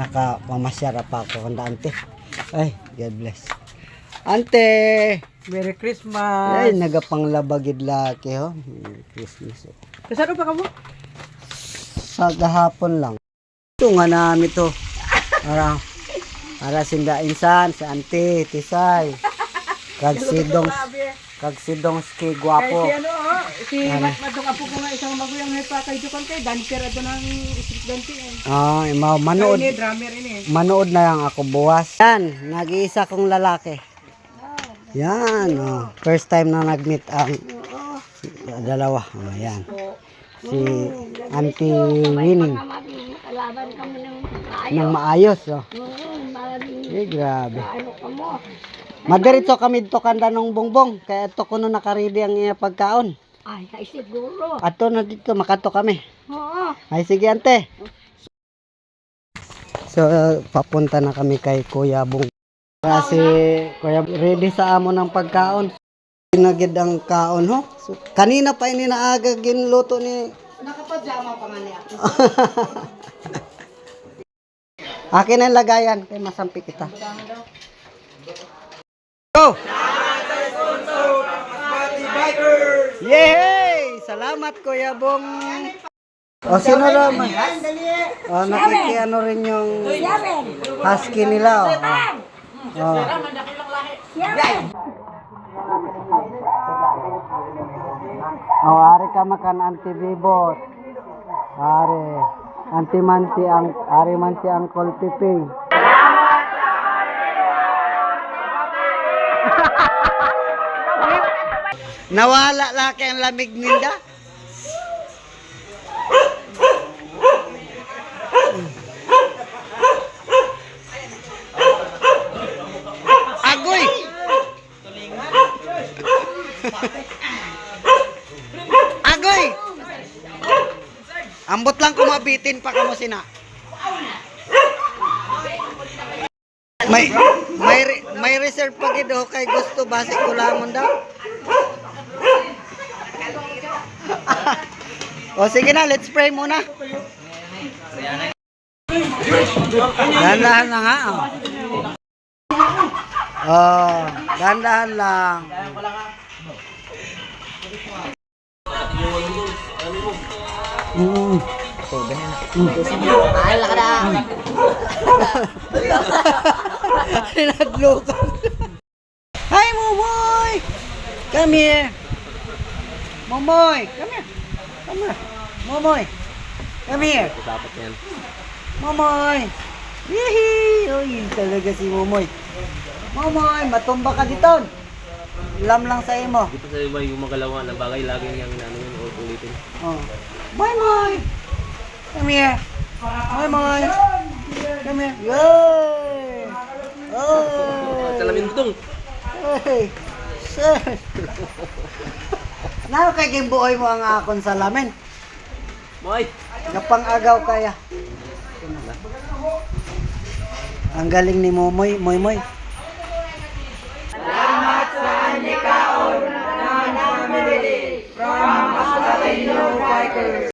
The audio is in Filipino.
nakapamasyara pa ako kanda ante. Ay, God bless. Ante! Merry Christmas. Ay, nagapanglabagid laki ho. Merry Christmas. Kasano pa ka mo? Sa gahapon lang. Ito nga namin to. Para sinda insan, sa ante, tisay. Kagsidong ski guwapo. Kay si Matmadong apo ko nga isang maguyang hepa kay Jukon kay dancer ato ng street dancing. Manood. Ini drummer ini. Manood na lang ako buwas. Yan, nag-iisa kong lalaki. Yan, first time na nag-meet ang dalawa. Yan. Si Auntie Winning. Nang maayos. Grabe. Madiretso kami dito kanda ng bongbong. Kaya ito kuno nakaredy ang iya pagkaon. Ay, siguro. Ato na dito, makato kami. Oo. Ay, sige ante. So, papunta na kami kay Kuya Bong. Kasi, Kuya, ready sa amo ng pagkaon. Pinagid ang kaon, ho? So, kanina pa ini naaga ginluto ni... Nakapajama pa nga niya. Akin ang lagayan, kay masampi kita. Go! Yay! Salamat, Kuya Bong. O, sino naman? O, nakikiano rin yung husky nila, o. O, ari ka makan Auntie Bibot. Ari man si Uncle Piping. Nawala laki ang lamig ninda. Agoy! Agoy! Ambot lang kumabitin pa kamo sina. May reserve pa gid kay gusto base ko lamon daw. O sige na, let's pray muna. Dahan-dahan lang ha. Dahan-dahan lang. Ay, laka na. Pinaglukan. Hi, Momoy! Come here. Momoy, come here. Come here. Momoy, come here. Dapat yan. Momoy. Yehey! Oh, yun talaga si Momoy. Momoy, matumba ka dito. Lam lang sa imo. Dito sa iba yung magalawa na bagay lagi niyang ano yun o ulitin. Oh. Moy! Come here. Moy! Come here. Yay! Oh! Salamin dutong. Hey! Sir! Naro kay gimbuoy mo ang akon sa lamin. Moy! Napang-agaw kaya. Ang galing ni Momoy. Moy. Salamat sa anikaon na namimili from Masalino Bikers.